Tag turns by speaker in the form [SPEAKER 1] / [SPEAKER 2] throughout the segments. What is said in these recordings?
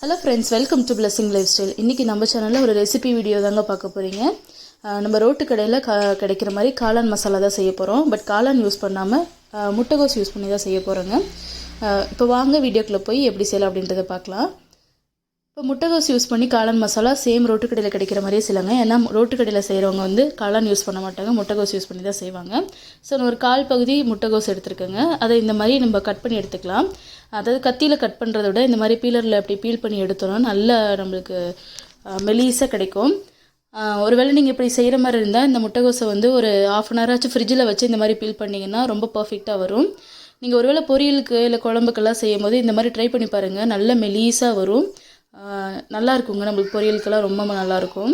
[SPEAKER 1] Hello friends, welcome to blessing life style. இன்றைக்கி நம்ம சேனலில் ஒரு ரெசிபி வீடியோ தாங்க பார்க்க போகிறீங்க. நம்ம ரோட்டு கடையில் கிடைக்கிற மாதிரி காளான் மசாலா தான் செய்ய போகிறோம். பட் காளான் யூஸ் பண்ணாமல் முட்டைகோஸ் யூஸ் பண்ணி தான் செய்ய போகிறோங்க. இப்போ வாங்க வீடியோக்குள்ளே போய் எப்படி செய்யலாம் அப்படின்றத பார்க்கலாம். இப்போ முட்டைகோஸ் யூஸ் பண்ணி காளான் மசாலா சேம் ரோட்டு கடையில் கிடைக்கிற மாதிரியே செய்யலாங்க. ஏன்னா ரோட்டு கடையில் செய்கிறவங்க வந்து காளான் யூஸ் பண்ண மாட்டாங்க, முட்டைகோஸ் யூஸ் பண்ணி தான் செய்வாங்க. ஸோ நான் ஒரு 1/4 பகுதி முட்டைகோஸ் எடுத்துருக்கேங்க. அதை இந்த மாதிரி நம்ம கட் பண்ணி எடுத்துக்கலாம். அதாவது கத்தியில் கட் பண்ணுறத விட இந்த மாதிரி பீலரில் அப்படி பீல் பண்ணி எடுத்தோன்னா நல்லா நம்மளுக்கு மெலீஸாக கிடைக்கும். ஒருவேளை நீங்கள் இப்படி செய்கிற மாதிரி இருந்தால் இந்த முட்டைகோஸை வந்து ஒரு 1/2 அன் ஹவராச்சும் ஃப்ரிட்ஜில் வச்சு இந்த மாதிரி பீல் பண்ணிங்கன்னா ரொம்ப பர்ஃபெக்டாக வரும். நீங்கள் ஒருவேளை பொரியலுக்கு இல்லை குழம்புக்கெல்லாம் செய்யும் போது இந்த மாதிரி ட்ரை பண்ணி பாருங்கள். நல்ல மெலீஸாக வரும், நல்லா இருக்குங்க. நம்மளுக்கு பொரியலுக்கெல்லாம் ரொம்ப நல்லாயிருக்கும்.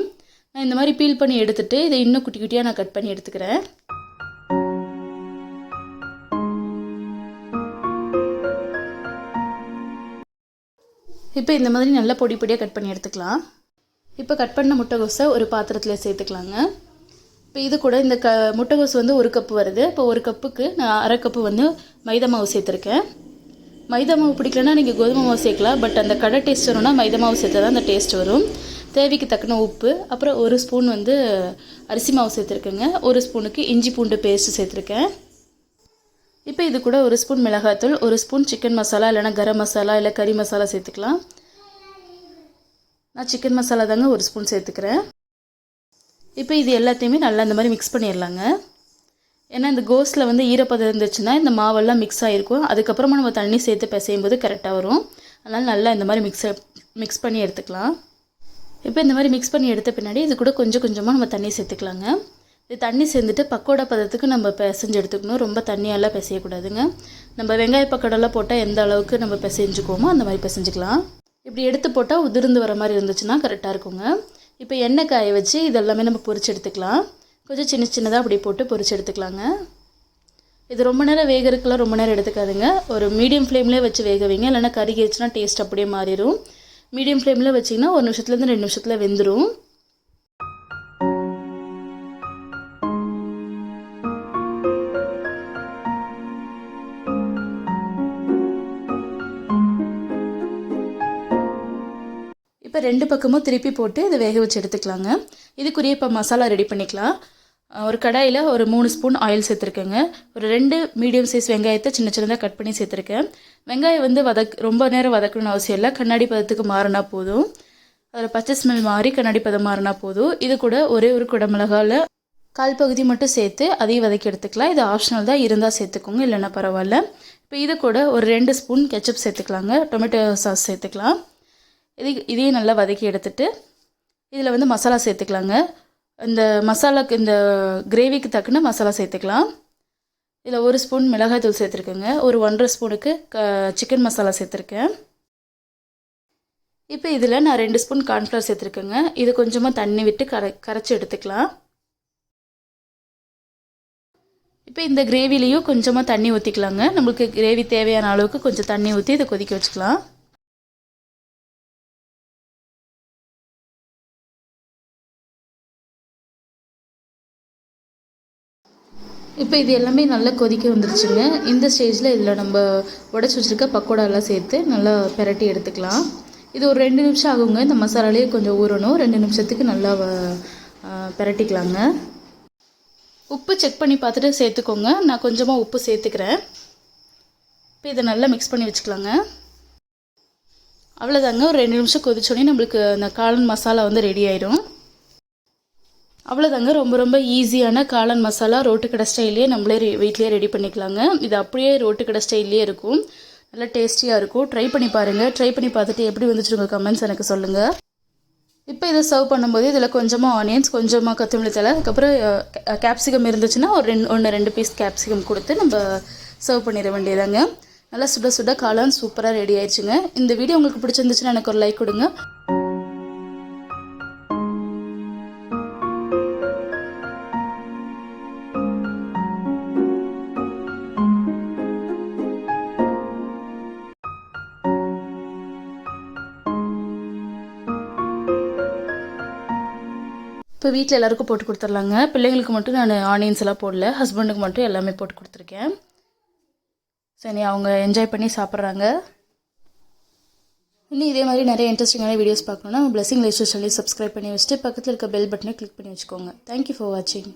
[SPEAKER 1] நான் இந்த மாதிரி பீல் பண்ணி எடுத்துகிட்டு இதை இன்னும் குட்டி குட்டியாக நான் கட் பண்ணி எடுத்துக்கிறேன். இப்போ இந்த மாதிரி நல்லா பொடி பொடியாக கட் பண்ணி எடுத்துக்கலாம். இப்போ கட் பண்ண முட்டைகோஸை ஒரு பாத்திரத்தில் சேர்த்துக்கலாங்க. இப்போ இது கூட இந்த முட்டைகோஸ் வந்து 1 கப்பு வருது. இப்போ 1 கப்புக்கு நான் 1/2 கப்பு வந்து மைதா மாவு சேர்த்துருக்கேன். மைதா மாவு பிடிக்கலன்னா நீங்கள் கோதுமை மாவு சேர்க்கலாம். பட் அந்த கடை டேஸ்ட் வரும்னா மைதா மாவு சேர்த்தா தான் அந்த டேஸ்ட் வரும். தேவைக்கு தக்கன உப்பு, அப்புறம் 1 ஸ்பூன் வந்து அரிசி மாவு சேர்த்துருக்கேங்க. 1 ஸ்பூனுக்கு இஞ்சி பூண்டு பேஸ்ட்டு சேர்த்துருக்கேன். இப்போ இது கூட 1 ஸ்பூன் மிளகாத்தூள், 1 ஸ்பூன் சிக்கன் மசாலா இல்லைனா கரம் மசாலா இல்லை கறி மசாலா சேர்த்துக்கலாம். நான் சிக்கன் மசாலா தாங்க 1 ஸ்பூன் சேர்த்துக்கிறேன். இப்போ இது எல்லாத்தையுமே நல்லா இந்த மாதிரி மிக்ஸ் பண்ணிடலாங்க. ஏன்னா இந்த கோஸில் வந்து ஈரப்பதம் இருந்துச்சுன்னா இந்த மாவெல்லாம் மிக்ஸ் ஆகிருக்கும். அதுக்கப்புறமா நம்ம தண்ணி சேர்த்து பிசையும் போது கரெக்டாக வரும். அதனால் நல்லா இந்த மாதிரி மிக்ஸ் பண்ணி எடுத்துக்கலாம். இப்போ இந்த மாதிரி மிக்ஸ் பண்ணி எடுத்த பின்னாடி இது கூட கொஞ்சம் கொஞ்சமாக நம்ம தண்ணி சேர்த்துக்கலாங்க. இது தண்ணி சேர்ந்துட்டு பக்கோடா பதத்துக்கு நம்ம பிசைஞ்சு எடுத்துக்கணும். ரொம்ப தண்ணியெல்லாம் பிசையக்கூடாதுங்க. நம்ம வெங்காய பக்கோடாலாம் போட்டால் எந்த அளவுக்கு நம்ம பிசைஞ்சுக்குவோமோ அந்த மாதிரி பிசைஞ்சிக்கலாம். இப்படி எடுத்து போட்டால் உதிர்ந்து வர மாதிரி இருந்துச்சுன்னா கரெக்டாக இருக்குங்க. இப்போ எண்ணெய் காய வச்சு இதெல்லாமே நம்ம பொரிச்சு எடுத்துக்கலாம். கொஞ்சம் சின்ன சின்னதாக அப்படி போட்டு பொரிச்சு எடுத்துக்கலாங்க. இது ரொம்ப நேரம் வேகிறதுக்கெல்லாம் ரொம்ப நேரம் எடுத்துக்காதுங்க. ஒரு மீடியம் ஃப்ளேம்லேயே வச்சு வேக வைங்க. இல்லைனா கருகிடுச்சுன்னா டேஸ்ட் அப்படியே மாறிடும். மீடியம் ஃப்ளேமில் வச்சிங்கன்னா 1 நிமிஷத்துலேருந்து 2 நிமிஷத்தில் வெந்துடும். இப்போ 2 பக்கமும் திருப்பி போட்டு இதை வேக வச்சு எடுத்துக்கலாங்க. இதுக்குரிய இப்போ மசாலா ரெடி பண்ணிக்கலாம். ஒரு கடாயில் ஒரு 3 ஸ்பூன் ஆயில் சேர்த்துருக்கேங்க. ஒரு 2 மீடியம் சைஸ் வெங்காயத்தை சின்ன சின்னதாக கட் பண்ணி சேர்த்துருக்கேன். வெங்காயம் வந்து ரொம்ப நேரம் வதக்கணும்னு அவசியம் இல்லை. கண்ணாடி பதத்துக்கு மாறினா போதும். அதில் பச்சை ஸ்மெல் மாறி கண்ணாடி பதம் மாறினா போதும். இது கூட ஒரே ஒரு குடமிளகாவில் 1/4 பகுதி மட்டும் சேர்த்து அதையும் வதக்கி எடுத்துக்கலாம். இது ஆப்ஷனல் தான், இருந்தால் சேர்த்துக்கோங்க, இல்லைன்னா பரவாயில்ல. இப்போ இது கூட ஒரு 2 ஸ்பூன் கெச்சப் சேர்த்துக்கலாங்க. டொமேட்டோ சாஸ் சேர்த்துக்கலாம். இதையும் நல்லா வதக்கி எடுத்துட்டு இதில் வந்து மசாலா சேர்த்துக்கலாங்க. இந்த மசாலாக்கு இந்த கிரேவிக்கு தக்கன மசாலா சேர்த்துக்கலாம். இதில் 1 ஸ்பூன் மிளகாய் தூள் சேர்த்துருக்கேங்க. ஒரு 1/2 ஸ்பூனுக்கு சிக்கன் மசாலா சேர்த்துருக்கேன். இப்போ இதில் நான் 2 ஸ்பூன் கார்ன்ஃப்ளவர் சேர்த்துருக்கேங்க. இது கொஞ்சமாக தண்ணி விட்டு கரைச்சி எடுத்துக்கலாம். இப்போ இந்த கிரேவிலையும் கொஞ்சமாக தண்ணி ஊற்றிக்கலாங்க. நம்மளுக்கு கிரேவி தேவையான அளவுக்கு கொஞ்சம் தண்ணி ஊற்றி இதை கொதிக்க வச்சுக்கலாம். இப்போ இது எல்லாமே நல்லா கொதிக்க வந்துருச்சுங்க. இந்த ஸ்டேஜில் இதில் நம்ம உடச்சி வச்சுருக்க பக்கோடாலாம் சேர்த்து நல்லா பெரட்டி எடுத்துக்கலாம். இது ஒரு 2 நிமிஷம் ஆகுங்க. இந்த மசாலாலேயே கொஞ்சம் ஊறணும். 2 நிமிஷத்துக்கு நல்லா பெரட்டிக்கலாங்க. உப்பு செக் பண்ணி பார்த்துட்டு சேர்த்துக்கோங்க. நான் கொஞ்சமாக உப்பு சேர்த்துக்கிறேன். இப்போ இதை நல்லா மிக்ஸ் பண்ணி வச்சுக்கலாங்க. அவ்வளோதாங்க. ஒரு 2 நிமிஷம் கொதிச்சோடனே நம்மளுக்கு அந்த காளான் மசாலா வந்து ரெடி ஆயிடும். அவ்வளோதாங்க. ரொம்ப ஈஸியான காளான் மசாலா ரோட்டு கடை ஸ்டைல்லையே நம்மளே வீட்லேயே ரெடி பண்ணிக்கலாங்க. இது அப்படியே ரோட்டு கடை ஸ்டைல்லையே இருக்கும். நல்லா டேஸ்டியாக இருக்கும். ட்ரை பண்ணி பாருங்கள். ட்ரை பண்ணி பார்த்துட்டு எப்படி வந்துச்சு உங்கள் கமெண்ட்ஸ் எனக்கு சொல்லுங்கள். இப்போ இதை சர்வ் பண்ணும்போது இதில் கொஞ்சமாக ஆனியன்ஸ், கொஞ்சமாக கொத்தமல்லி தழை, அதுக்கப்புறம் கேப்சிகம் இருந்துச்சுன்னா ஒரு 1-2 பீஸ் கேப்சிகம் கொடுத்து நம்ம சர்வ் பண்ணிட வேண்டியதாங்க. நல்லா சுட சுட காளான் சூப்பராக ரெடி ஆயிடுச்சுங்க. இந்த வீடியோ உங்களுக்கு பிடிச்சிருந்துச்சுன்னா எனக்கு ஒரு லைக் கொடுங்க. இப்போ வீட்டில் எல்லாருக்கும் போட்டு கொடுத்துர்லாங்க. பிள்ளைங்களுக்கு மட்டும் நான் ஆனியன்ஸ் எல்லாம் போடல, ஹஸ்பண்டுக்கு மட்டும் எல்லாமே போட்டு கொடுத்துருக்கேன். சரி, அவங்க என்ஜாய் பண்ணி சாப்பிட்றாங்க. இன்னும் இதே மாதிரி நிறைய இன்ட்ரெஸ்டிங்கான வீடியோஸ் பார்க்கணுன்னா பிளெஸிங் லைஃப் ஸ்டைல் சேனலை சப்ஸ்கிரைப் பண்ணி வச்சுட்டு பக்கத்தில் இருக்க பெல் பட்டனை கிளிக் பண்ணி வச்சுக்கோங்க. தேங்க்யூ ஃபார் வாட்சிங்.